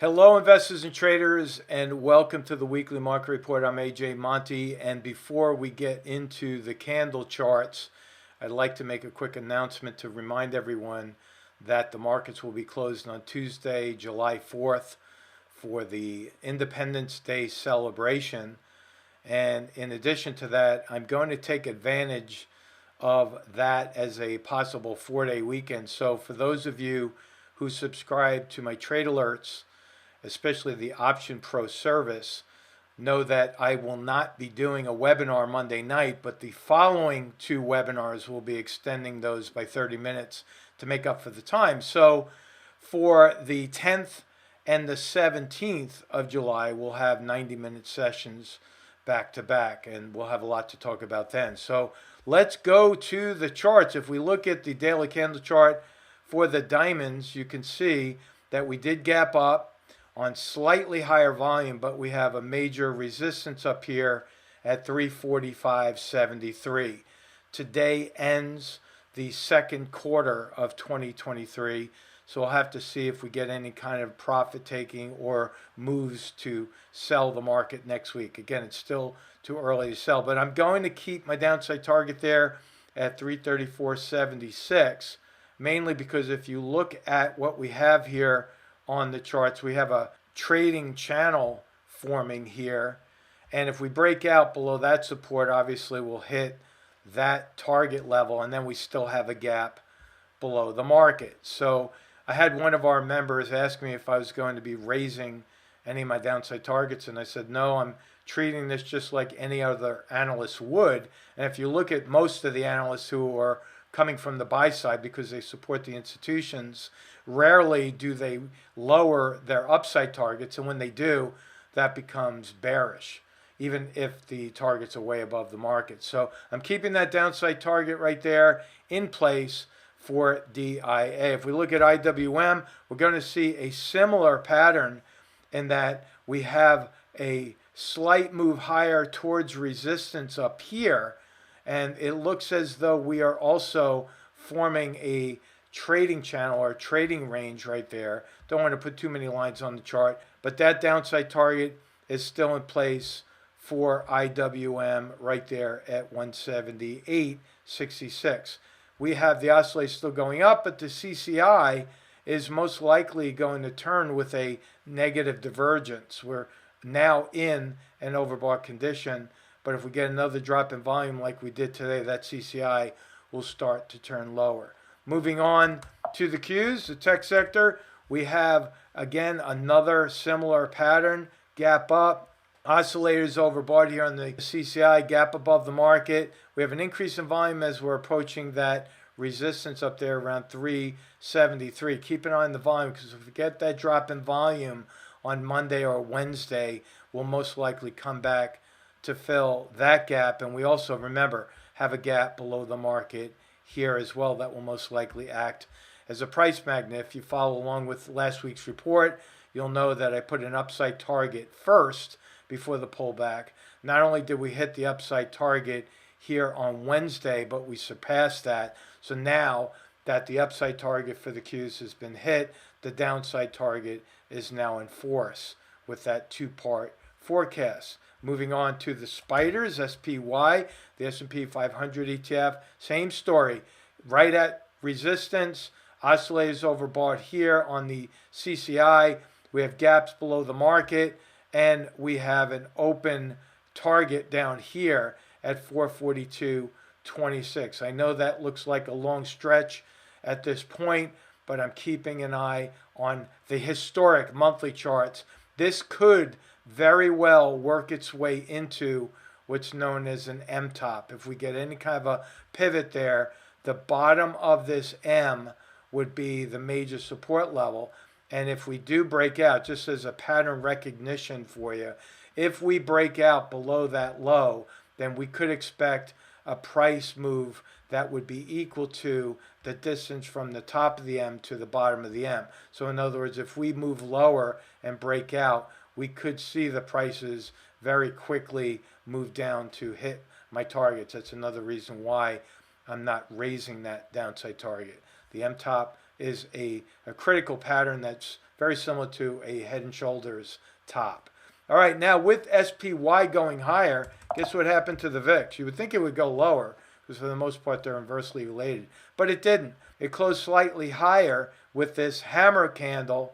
Hello, investors and traders, and welcome to the weekly market report. I'm AJ Monte, and before we get into the candle charts, I'd like to make a quick announcement to remind everyone that the markets will be closed on Tuesday, July 4th for the Independence Day celebration. And in addition to that, I'm going to take advantage of that as a possible 4-day weekend. So for those of you who subscribe to my trade alerts, especially the Option Pro service, know that I will not be doing a webinar Monday night, but the following two webinars will be extending those by 30 minutes to make up for the time. So for the 10th and the 17th of July, we'll have 90-minute sessions back to back, and we'll have a lot to talk about then. So let's go to the charts. If we look at the daily candle chart for the diamonds, you can see that we did gap up on slightly higher volume, but we have a major resistance up here at 345.73. Today ends the second quarter of 2023, so we'll have to see if we get any kind of profit taking or moves to sell the market next week. Again, it's still too early to sell, but I'm going to keep my downside target there at 334.76, mainly because if you look at what we have here on the charts, we have a trading channel forming here, and if we break out below that support, obviously we'll hit that target level, and then we still have a gap below the market. So I had one of our members ask me if I was going to be raising any of my downside targets, and I said no, I'm treating this just like any other analyst would. And if you look at most of the analysts who are coming from the buy side because they support the institutions, rarely do they lower their upside targets, and when they do, that becomes bearish, even if the targets are way above the market. So I'm keeping that downside target right there in place for DIA. If we look at IWM, we're going to see a similar pattern in that we have a slight move higher towards resistance up here, and it looks as though we are also forming a trading channel or trading range right there. Don't want to put too many lines on the chart, but that downside target is still in place for IWM right there at 178.66. We have the oscillator still going up, but the CCI is most likely going to turn with a negative divergence. We're now in an overbought condition, but if we get another drop in volume like we did today, that CCI will start to turn lower. Moving on to the Qs, the tech sector, we have, again, another similar pattern. Gap up, oscillators overbought here on the CCI, gap above the market. We have an increase in volume as we're approaching that resistance up there around 373. Keep an eye on the volume, because if we get that drop in volume on Monday or Wednesday, we'll most likely come back to fill that gap. And we also, remember, have a gap below the market here as well that will most likely act as a price magnet. If you follow along with last week's report, you'll know that I put an upside target first before the pullback. Not only did we hit the upside target here on Wednesday, but we surpassed that. So now that the upside target for the Qs has been hit, the downside target is now in force with that two-part forecast. Moving on to the spiders, SPY, the S&P 500 ETF, same story. Right at resistance, oscillators overbought here on the CCI. We have gaps below the market, and we have an open target down here at 442.26. I know that looks like a long stretch at this point, but I'm keeping an eye on the historic monthly charts. This could very well work its way into what's known as an M top. If we get any kind of a pivot there, the bottom of this M would be the major support level. And if we do break out, just as a pattern recognition for you, if we break out below that low, then we could expect a price move that would be equal to the distance from the top of the M to the bottom of the M. So in other words, if we move lower and break out, we could see the prices very quickly move down to hit my targets. That's another reason why I'm not raising that downside target. The M top is a critical pattern that's very similar to a head and shoulders top. All right, now with SPY going higher, guess what happened to the VIX? You would think it would go lower because for the most part they're inversely related, but it didn't. It closed slightly higher with this hammer candle,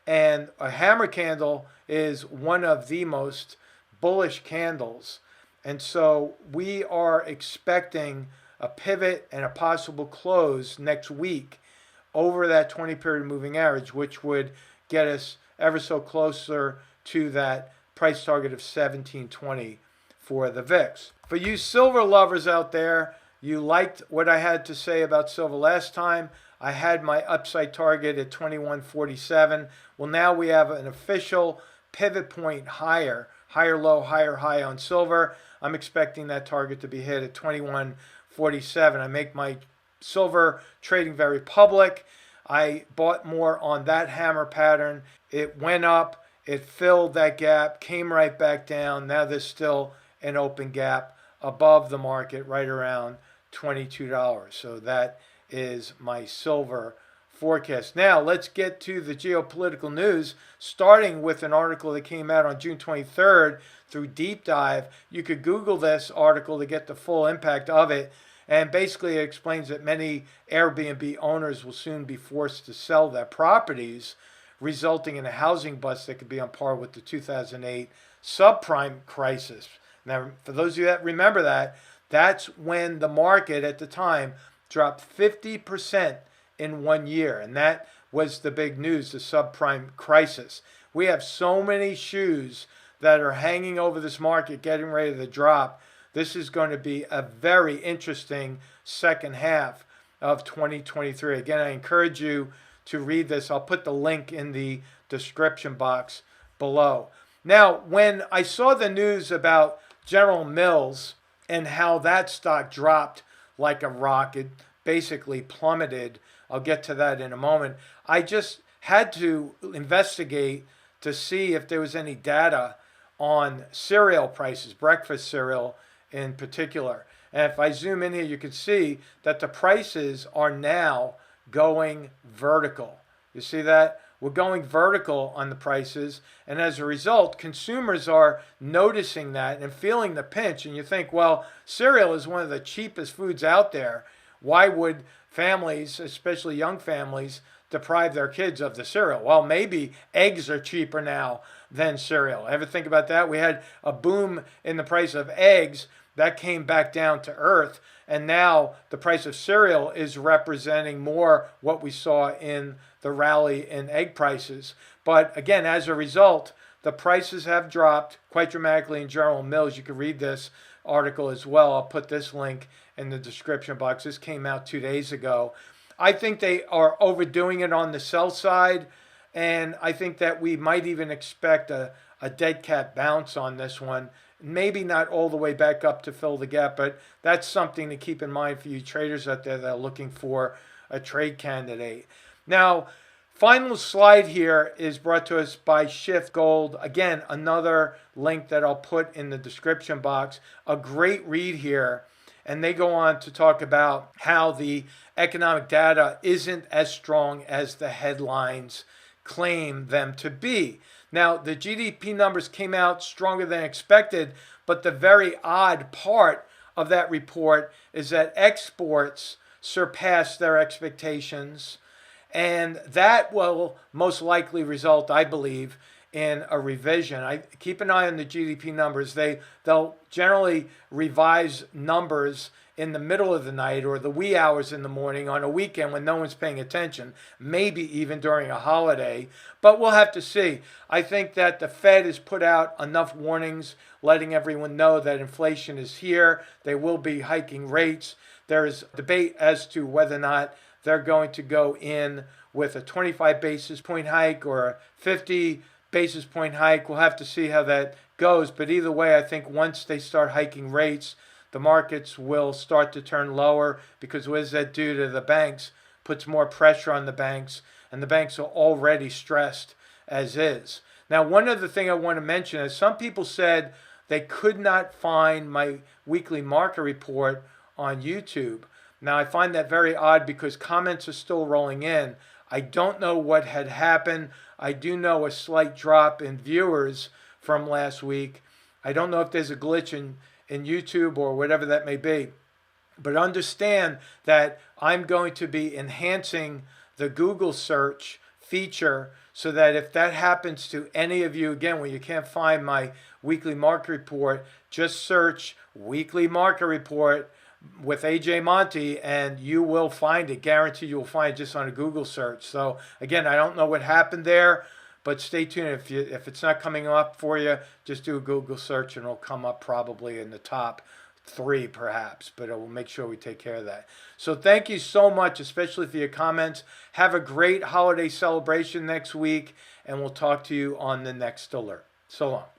and a hammer candle is one of the most bullish candles. And so we are expecting a pivot and a possible close next week over that 20-period moving average, which would get us ever so closer to that price target of 1720 for the VIX. For you silver lovers out there, you liked what I had to say about silver last time. I had my upside target at 2147. Well, now we have an official pivot point higher, higher low, higher high on silver. I'm expecting that target to be hit at 2147. I make my silver trading very public. I bought more on that hammer pattern. It went up, it filled that gap, came right back down. Now there's still an open gap above the market right around $22. So that is my silver forecast. Now let's get to the geopolitical news, starting with an article that came out on June 23rd through Deep Dive. You could Google this article to get the full impact of it. And basically it explains that many Airbnb owners will soon be forced to sell their properties, resulting in a housing bust that could be on par with the 2008 subprime crisis. Now, for those of you that remember that, that's when the market at the time dropped 50% in 1 year. And that was the big news, the subprime crisis. We have so many shoes that are hanging over this market, getting ready to drop. This is going to be a very interesting second half of 2023. Again, I encourage you to read this. I'll put the link in the description box below. Now, when I saw the news about General Mills and how that stock dropped like a rock, it basically plummeted. I'll get to that in a moment. I just had to investigate to see if there was any data on cereal prices, breakfast cereal in particular. And if I zoom in here, you can see that the prices are now going vertical. You see that? We're going vertical on the prices, and as a result, consumers are noticing that and feeling the pinch. And you think, well, cereal is one of the cheapest foods out there. Why would families, especially young families, deprive their kids of the cereal? Well, maybe eggs are cheaper now than cereal. Ever think about that? We had a boom in the price of eggs that came back down to earth, and now the price of cereal is representing more what we saw in the rally in egg prices. But again, as a result, the prices have dropped quite dramatically in General Mills. You can read this article as well. I'll put this link in the description box. This came out 2 days ago. I think they are overdoing it on the sell side, and I think that we might even expect a dead cat bounce on this one. Maybe not all the way back up to fill the gap, but that's something to keep in mind for you traders out there that are looking for a trade candidate. Now, final slide here is brought to us by Shift Gold. Again, another link that I'll put in the description box. A great read here. And they go on to talk about how the economic data isn't as strong as the headlines claim them to be. Now, the GDP numbers came out stronger than expected, but the very odd part of that report is that exports surpassed their expectations, and that will most likely result, I believe, in a revision. I keep an eye on the GDP numbers. They'll generally revise numbers in the middle of the night or the wee hours in the morning on a weekend when no one's paying attention, maybe even during a holiday, but we'll have to see. I think that the Fed has put out enough warnings letting everyone know that inflation is here. They will be hiking rates. There is debate as to whether or not they're going to go in with a 25 basis point hike or a 50 basis point hike. We'll have to see how that goes, but either way, I think once they start hiking rates, the markets will start to turn lower, because what does that do to the banks? Puts more pressure on the banks, and the banks are already stressed as is. Now, one other thing I want to mention is some people said they could not find my weekly market report on YouTube. Now, I find that very odd because comments are still rolling in. I don't know what had happened. I do know a slight drop in viewers from last week. I don't know if there's a glitch in YouTube or whatever that may be. But understand that I'm going to be enhancing the Google search feature so that if that happens to any of you, again, when you can't find my weekly market report, just search weekly market report with AJ Monty and you will find it. Guaranteed you will find it just on a Google search. So again, I don't know what happened there, but stay tuned. If it's not coming up for you, just do a Google search and it'll come up probably in the top 3 perhaps, but I will make sure we take care of that. So thank you so much, especially for your comments. Have a great holiday celebration next week, and we'll talk to you on the next alert. So long.